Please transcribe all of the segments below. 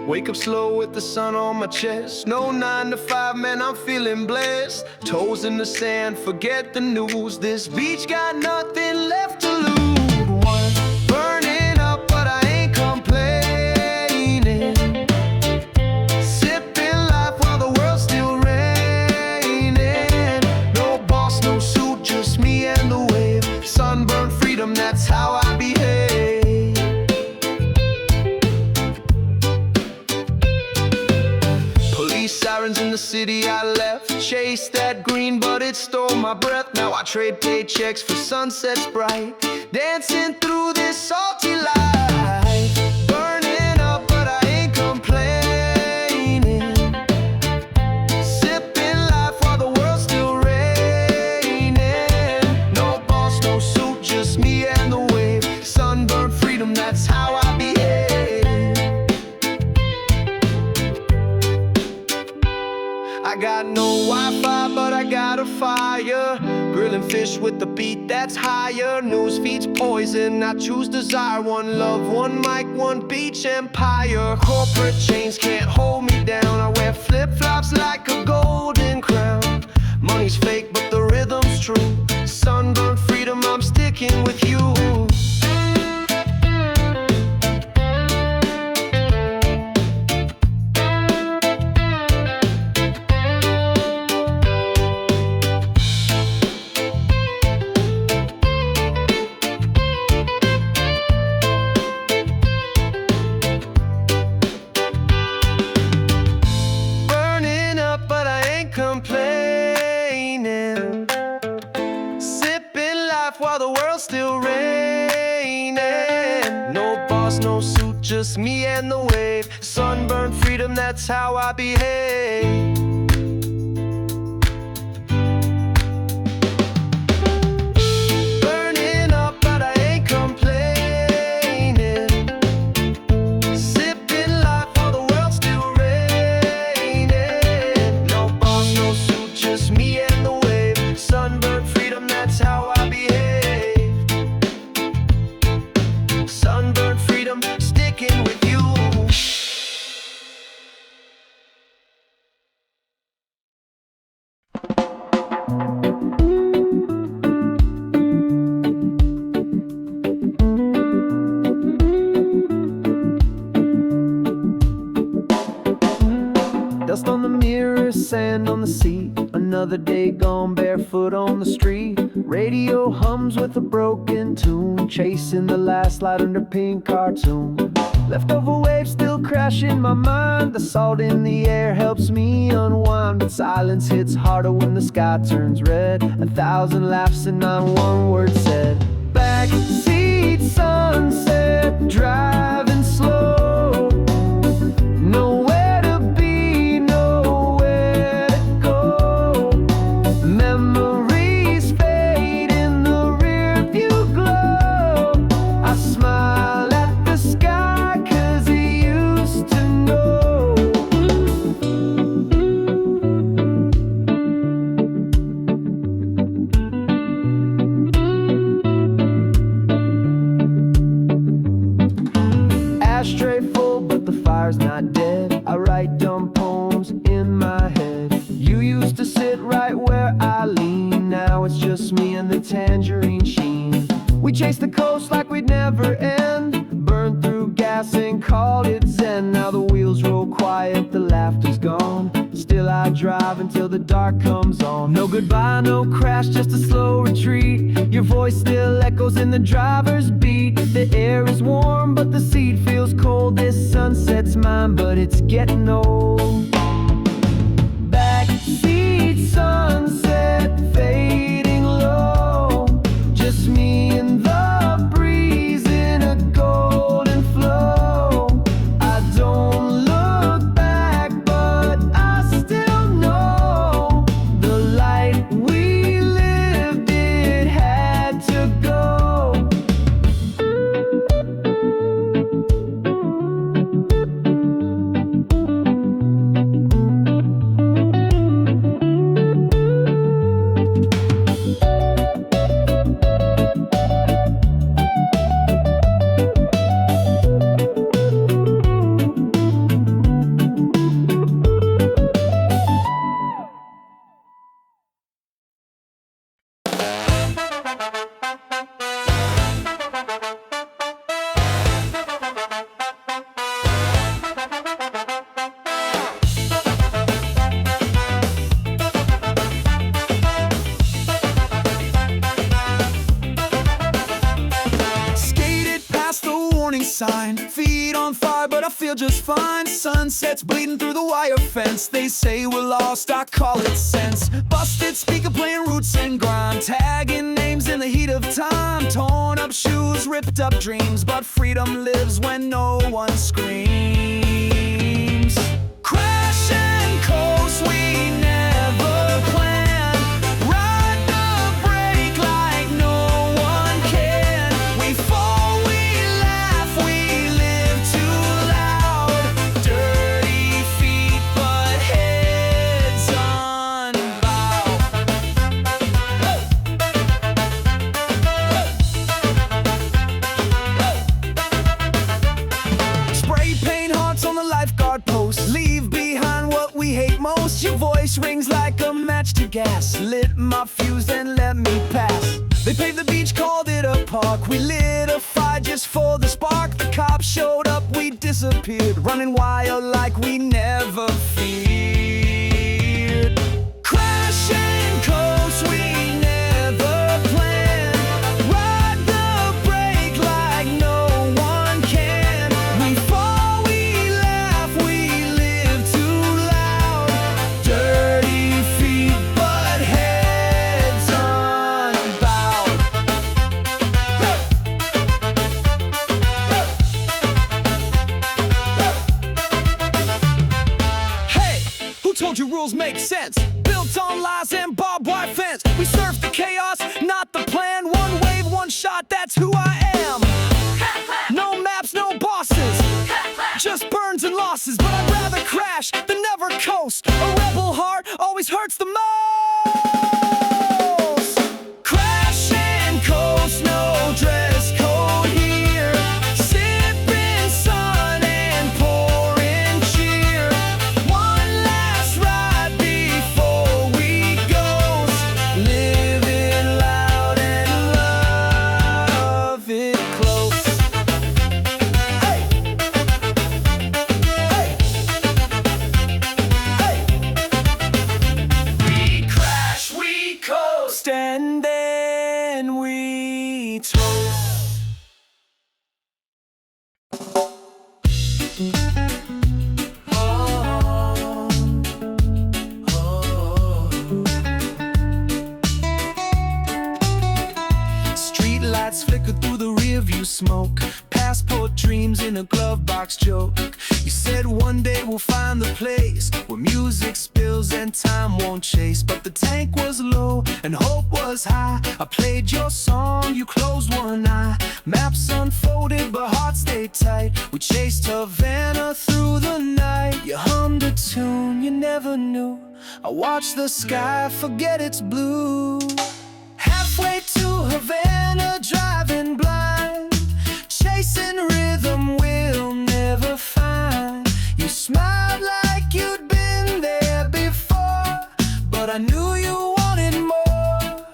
Wake up slow with the sun on my chest. No 9 to 5, man, I'm feeling blessed. Toes in the sand, forget the news. This beach got nothing left to lose. Burning up, but I ain't complaining. Sipping life while the world's still raining. No boss, no suit, just me and the wave. Sunburn freedom, that's how I behave. Sirens in the city I left. Chased that green but it stole my breath. Now I trade paychecks for sunsets bright. Dancing through this salty light. Burning up but I ain't complaining. Sipping life while the world's still raining. No boss, no suit, just me and the wave. Sunburn freedom, that's how I behave. I got no Wi-Fi, but I got a fire. Grilling fish with the beat that's higher. News feeds poison, I choose desire. One love, one mic, one beach empire. Corporate chains can't hold me down. I wear flip-flops like a golden crown. Money's fake, but the rhythm's true. Sunburn freedom, I'm sticking with you. Complaining, sipping life while the world's still raining. No boss, no suit, just me and the wave. Sunburn freedom, that's how I behave. Burning up, but I ain't complaining. Sipping life while the world's still raining. No boss, no suit, just me and the wave. Sunburn freedom, that's how I behave. Sunburn freedom, sticking with you. Dust on the mirror, sand on the seat. Another day gone barefoot on the street. Radio hums with a broken tune. Chasing the last light under pink cartoon. Leftover waves still crash in my mind. The salt in the air helps me unwind. But silence hits harder when the sky turns red. 1,000 laughs and not one word said. Backseat sunset, driving slow. Nowhere to be, nowhere to go. Memories fade in the rear view glow. I smile at the sky 'cause it used to know. Ashtray full, but the fire's not dead. I write dumb poems in my head. You used to sit right where I lean. Now it's just me and the tangerine sheen. We chased the coast like we'd never end. Burned through gas and called it zen. Now the wheels roll quiet, the laughter's gone. Still I drive until the dark comes on. No goodbye, no crash, just a slow retreat. Your voice still echoes in the driver's beat. The air is warm, but the seat feels cold. This sunset's mine, but it's getting old. Backseat sunset, fading low. Just me and the breeze in a golden flow. I don't look back, but I still know the light we lived, it had to go. just fine. Sunsets bleeding through the wire fence. They say we're lost, I call it sense. Busted speaker playing roots and grind, tagging names in the heat of time. Torn up shoes, ripped up dreams, but freedom lives when no one screams. Crash and coast, we never planned. Ride the brake like no one can. We fall, we laugh, we live too loud. Dirty feet, but heads unbowed. Spray paint hearts on the lifeguard post. Leave behind what we hate most. Your voice rings like a match to gas. Lit my fuse and let me pass. They paved the beach, called it a park. We lit a fire just for the spark. The cops showed up, we disappeared, running wild like we never feared. Crash and coast, we never planned. Ride the brake like no one can. We fall, we laugh, we live too loud. Dirty feet, but heads unbowed. Hey, who told you rules make sense? Built on lies and barbed wire fence. We surf the chaos, not the plan. One wave, one shot, that's who I am. No maps, no bosses, just burns and losses. But I'd rather crash than never coast. A rebel heart always hurts the most. Crash and coast, no dress code here. Sipping sun and pouring cheer. One last ride before we ghost. Living loud and love it close. Hey. Hey. Hey. We crash, we coast, and then we toast. Street lights flicker through the rearview smoke. Passport dreams in a glove box joke. You said one day we'll find the place where music spills and time won't chase. But the tank was low and hope was high. I played your song, you closed one eye. Maps unfolded but hearts stayed tight. We chased Havana through the night. You hummed a tune you never knew. I watched the sky forget its blue. Halfway to Havana, driving blind, chasing rhythm we'll never find. You smiled like you'd been there before, but I knew you wanted more.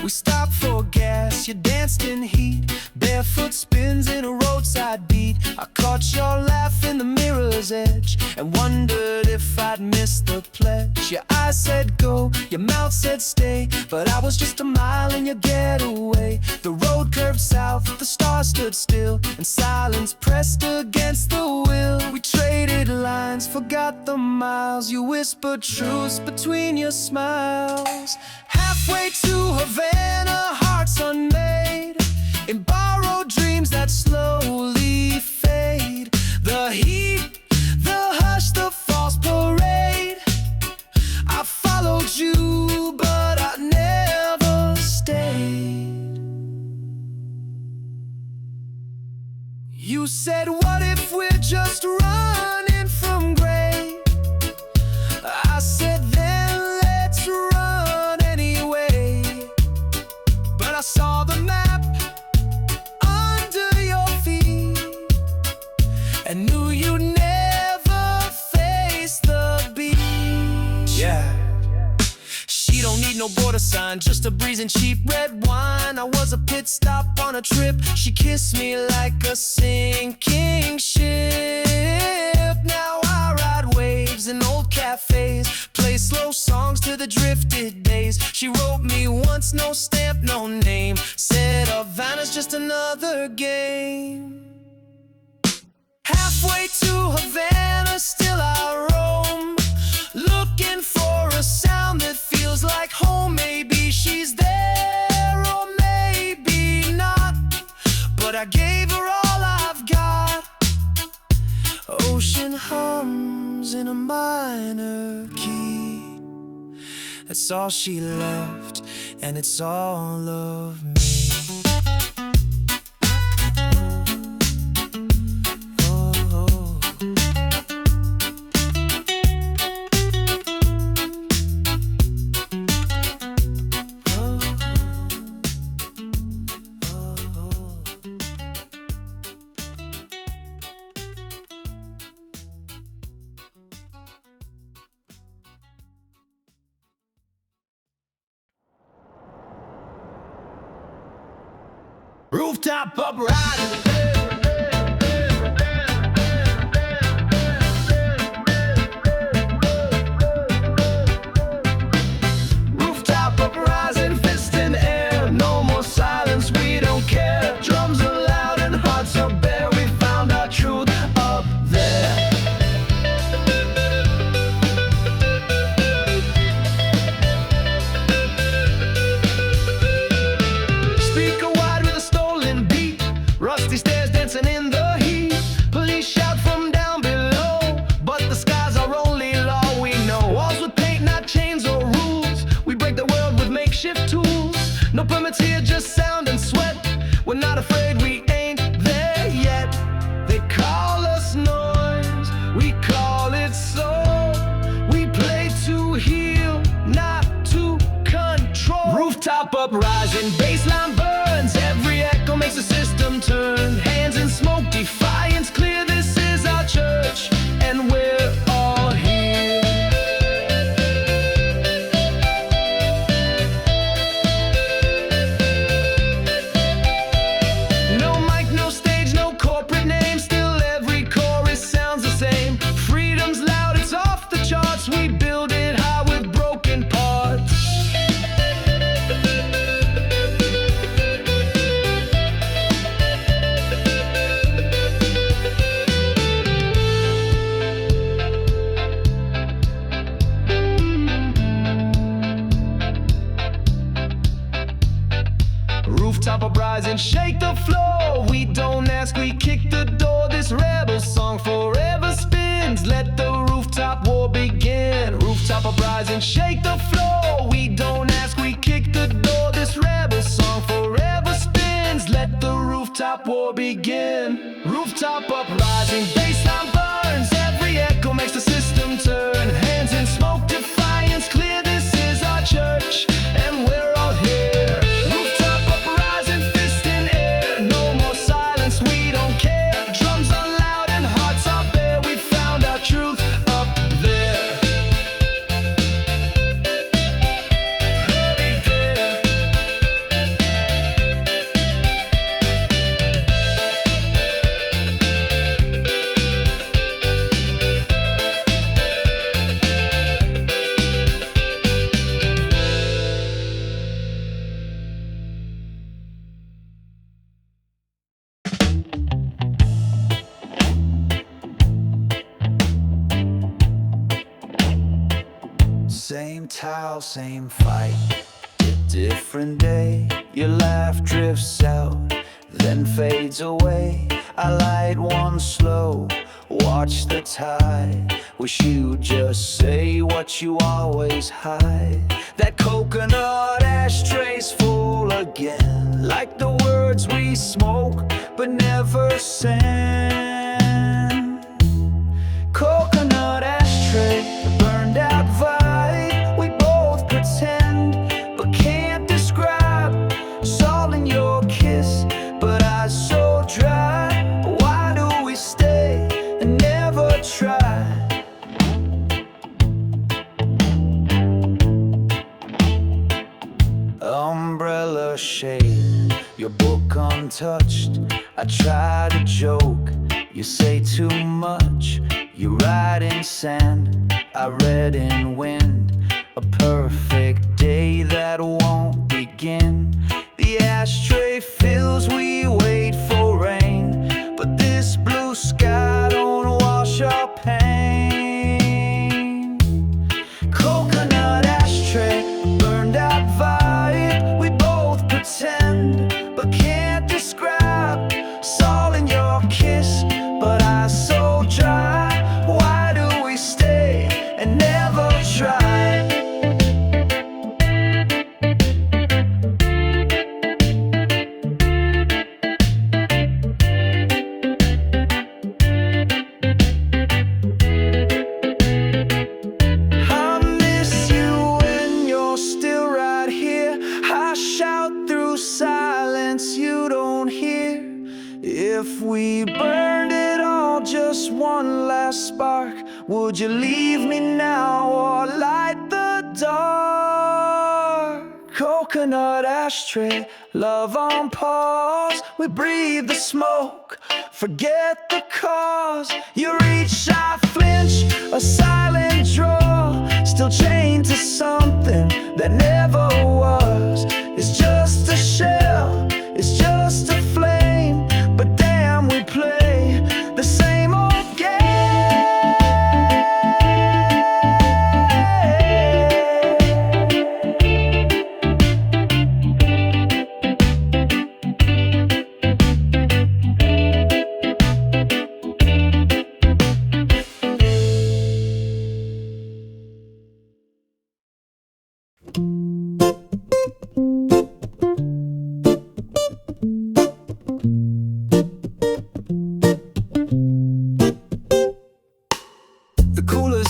We stopped for gas, you danced in heat, barefoot spins in a roadside beat. I caught your laugh in the mirror's edge and wondered if I'd missed the pledge. Your eyes said go, your mouth said stay, but I was just a mile in your getaway. The road curved south, the stars stood still, and silence pressed against the wheel. We traded lines, forgot the miles. You whispered truths between your smiles. Halfway to Havana, hearts unmade, in borrowed dreams that slowly fade. The heat, the hush, the false parade. I followed you, but I never stayed. You said, what if we're just running from gray? I said, then let's run anyway. But I saw the map under your feet and knew you'd never face the beach. Yeah. She don't need no border sign, just a breeze and cheap red wine. I was a pit stop on a trip. She kissed me like a sinking ship. Now I ride waves in old cafes, play slow songs to the drifted days. She wrote me once, no stamp, no name, said Havana's just another game. Halfway Halfway to Havana, still I roam, looking for a sound that feels like home. Maybe she's there, or maybe not, but I gave her all I've got. Ocean hums in a minor key. That's all she left, and it's all of me. Rooftop uprising. Rooftop uprising, fist in the air. No more silence, we don't care. Drums are loud and hearts are bare. We found our truth up there. Speaker wide with a stolen beat. Rusty stairs dancing in the heat. Police shout from down below, but the skies are only law. We know walls with paint, not chains or rules. We break the world with makeshift tools. No permits here, just sound and sweat. We're not afraid, we ain't there yet. They call us noise, we call it soul. We play to heal, not to control. Rooftop uprising, baseline burns. Every echo makes the system turn. Hands in smoke, defiance clear. This is our church, and we're all here. No mic, no stage, no corporate name. Still every chorus sounds the same. Freedom's loud, it's off the charts. We build it high with broken parts. Rooftop uprising, shake the floor. We don't ask, we kick the door. This rebel song forever spins. Let the rooftop war begin. Rooftop uprising, shake the floor. We don't ask, we kick the door. This rebel song forever spins. Let the rooftop war begin. Rooftop uprising, baseline burns. Every echo makes the system turn. Hands in smoke, defiance clear. This is our church, and we're all here. Rooftop uprising, fist in air. No more silence, we don't care. Drums are loud and hearts are bare. We found our truth up there. Hey there. Same towel, same fight, different day. Your laugh drifts out, then fades away. I light one slow, watch the tide. Wish you'd just say what you always hide. That coconut ashtray's full again, like the words we smoke but never send. Coconut ashtray, burned out vibe. We both pretend but can't describe. Salt in your kiss, but eyes so dry. Why do we stay and never try? Umbrella shade, your book untouched. I try to joke, you say too much. You write in sand, I read in wind. A perfect day that won't begin. The ashtray fills, we wait for rain, but this blue sky don't out your pain. Coconut ashtray, burned out vibe. We both pretend, but can't describe. Salt in your kiss, but eyes so dry. Why do we stay and never try? If we burned it all, just one last spark, would you leave me now or light the dark? Coconut ashtray, love on pause. We breathe the smoke, forget the cause. You reach, I flinch, a silent draw. Still chained to something that never was. It's just a shell, it's just a flame. But damn, we play the same old game.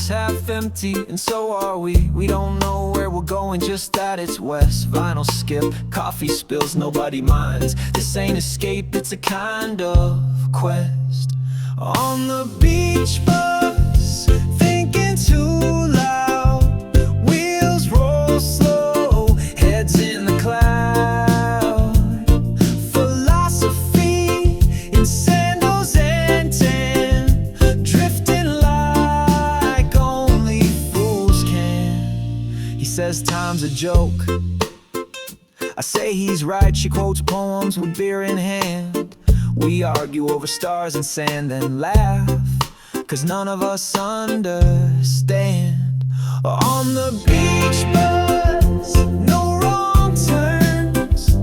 Half empty, and so are we. We don't know where we're going, just that it's west. Vinyl skip, coffee spills, nobody minds. This ain't escape, it's a kind of quest. On the beach bus, thinking too loud. Wheels roll slow, heads in the cloud. Philosophy in sandals and tan, drifting like only fools can. He says time's a joke, I say he's right. She quotes poems with beer in hand. We argue over stars and sand and laugh, 'cause none of us understand. On the beach bus, no wrong turns.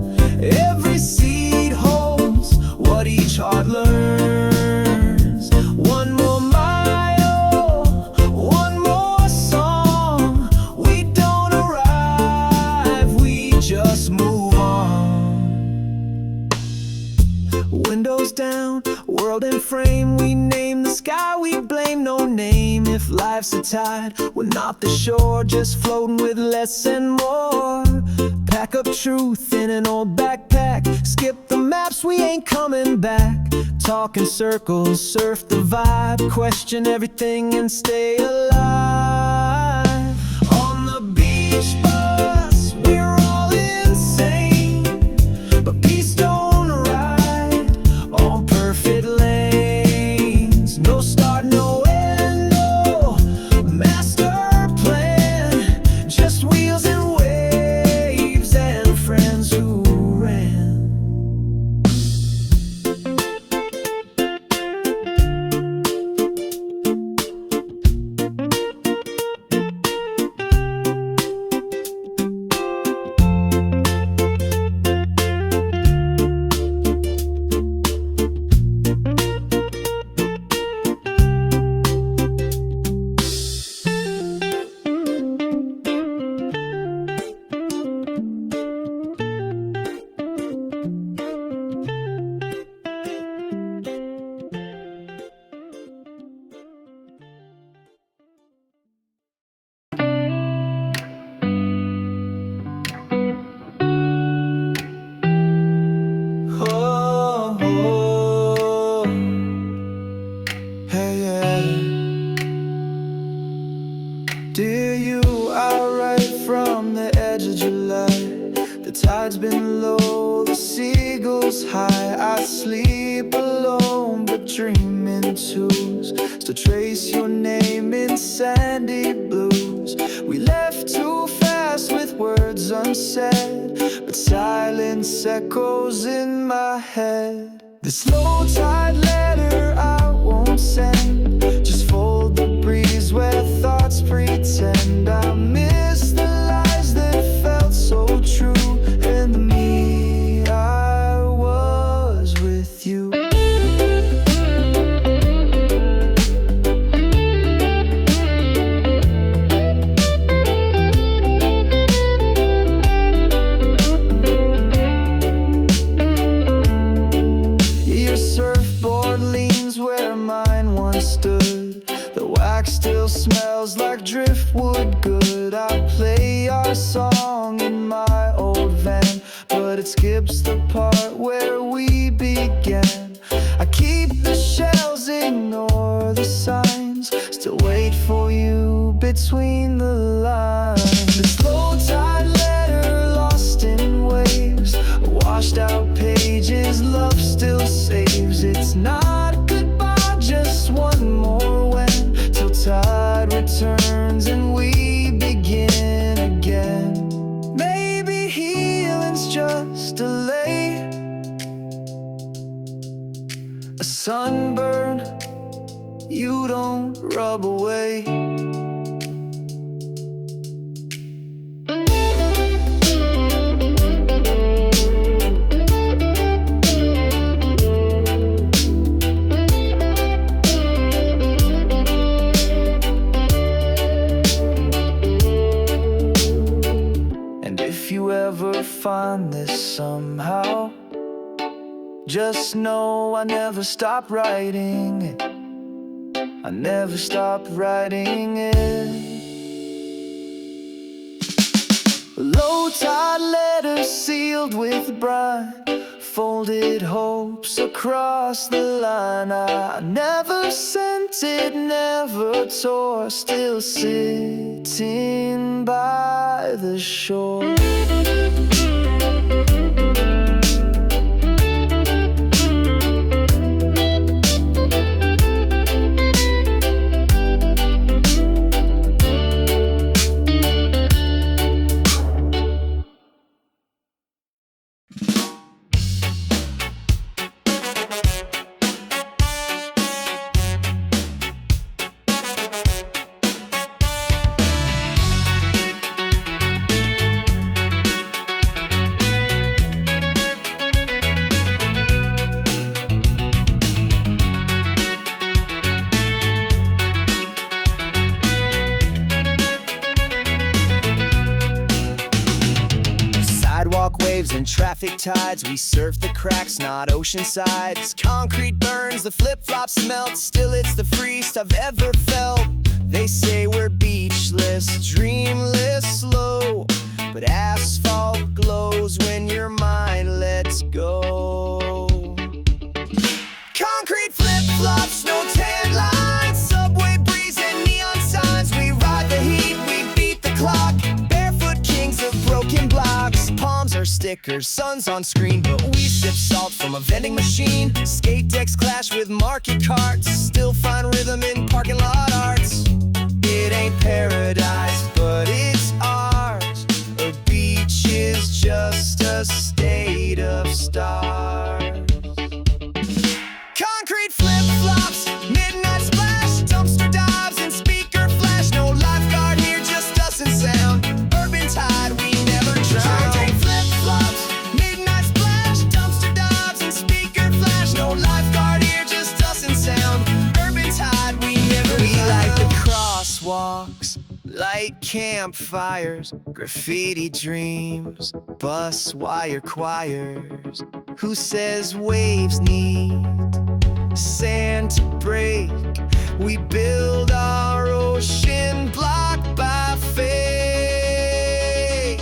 Every seat holds what each heart learns. One more mile, one more song. We don't arrive, we just move on. Windows down, world in frame. We name the sky, we blame no name. If life's a tide, we're not the shore, just floating with less and more. Pack up truth in an old backpack, skip the maps, we ain't coming back. Talk in circles, surf the vibe, question everything and stay alive. On the beach bus, we're all insane, but peace don't ride on perfect lanes. No start, no end, no master plan, just wheels and waves and friends who ran. Dear you, I write from the edge of July. The tide's been low, the seagulls high. I sleep alone, but dream in twos. Still trace your name in sandy blues. We left too fast with words unsaid, but silence echoes in my head. This low tide letter I won't send, just driftwood good. I play our song in my old van, but it skips the part where we began. I keep the shells, ignore the signs, still wait for you between the lines. The slow tide letter lost in waves, washed out pages, love still saves. It's not goodbye, just one more when, till tide returns and we begin again. Maybe healing's just delayed, a sunburn you don't rub away. And if you ever find this somehow, just know I never stop writing it. I never stop writing it. Low tide letters sealed with brine, folded hopes across the line. I never sent it, never tore, still sitting by the shore. Waves and traffic tides, we surf the cracks, not ocean sides. Concrete burns, the flip-flops melt, still it's the freest I've ever felt. They say we're beachless, dreamless, slow, but asphalt glows when your mind lets go. Concrete flip-flops, no tan lines, subway breeze and neon signs. We ride the heat, we beat the clock, barefoot kings of broken blocks. Palms are stickers, sun's on screen, but we sip salt from a vending machine. Skate decks clash with market carts, still find rhythm in parking lot arts. It ain't paradise, but it's ours. A beach is just a state of stars. Concrete flip-flops, midnight splash, dumpster dives and speaker flash. No lifeguard here, just us and sound. Urban tide, we never drown. Concrete flip-flops, midnight splash, dumpster dives and speaker flash. No lifeguard here, just us and sound. Urban tide, we never drown. We like the crosswalks, light campfires, graffiti dreams, bus wire choirs. Who says waves need sand to break? We build our ocean block by fake.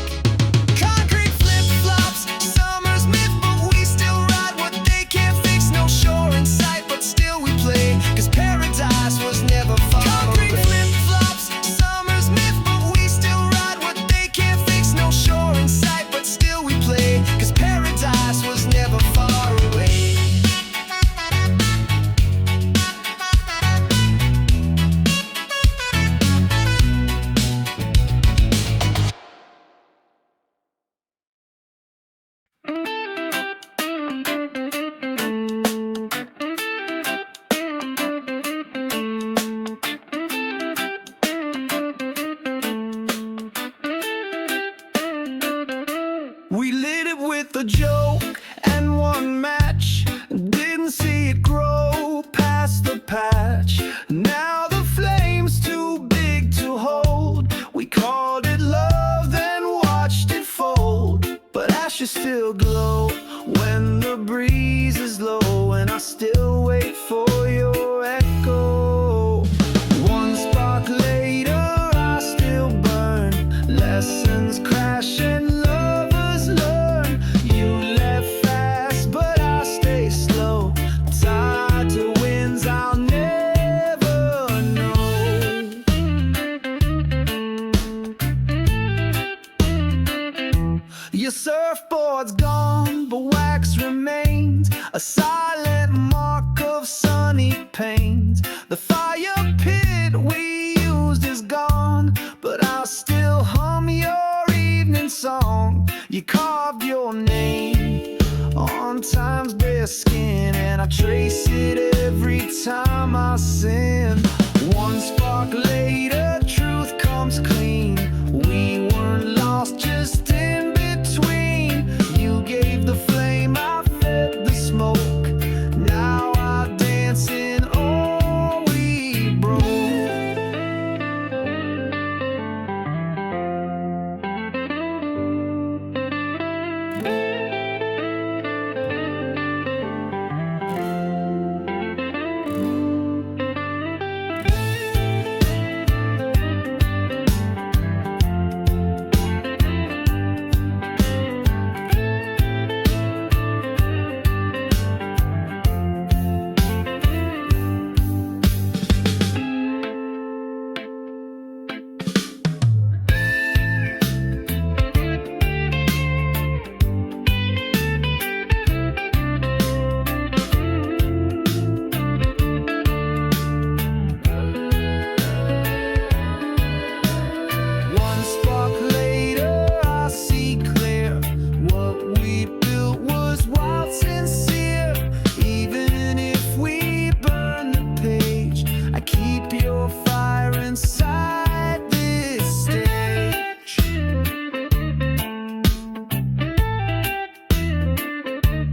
Concrete flip-flops, summer's myth, but we still ride what they can't fix. No shore in sight, but still we play, 'cause paradise was never far away. Concrete flip-flops, summer's myth, but we still ride what they can't fix. No shore in sight, but still we play, 'cause paradise was never far away. We lit it with a joke and one match, didn't see it grow past the patch. Now the flame's too big to hold. We called it love, then watched it fold. But ashes still glow when the breeze is low, and I still wait for your echo. One spark later, Your surfboard's gone, but wax remains, a silent mark of sunny pains. The fire pit we used is gone, but I'll still hum your evening song. You carved your name on time's bare skin, and I trace it every time I sin. One spark later, truth comes clean. We weren't lost, just in between. You gave the flame, I fed the smoke. Now I dance in all we broke.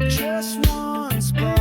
Just one spark.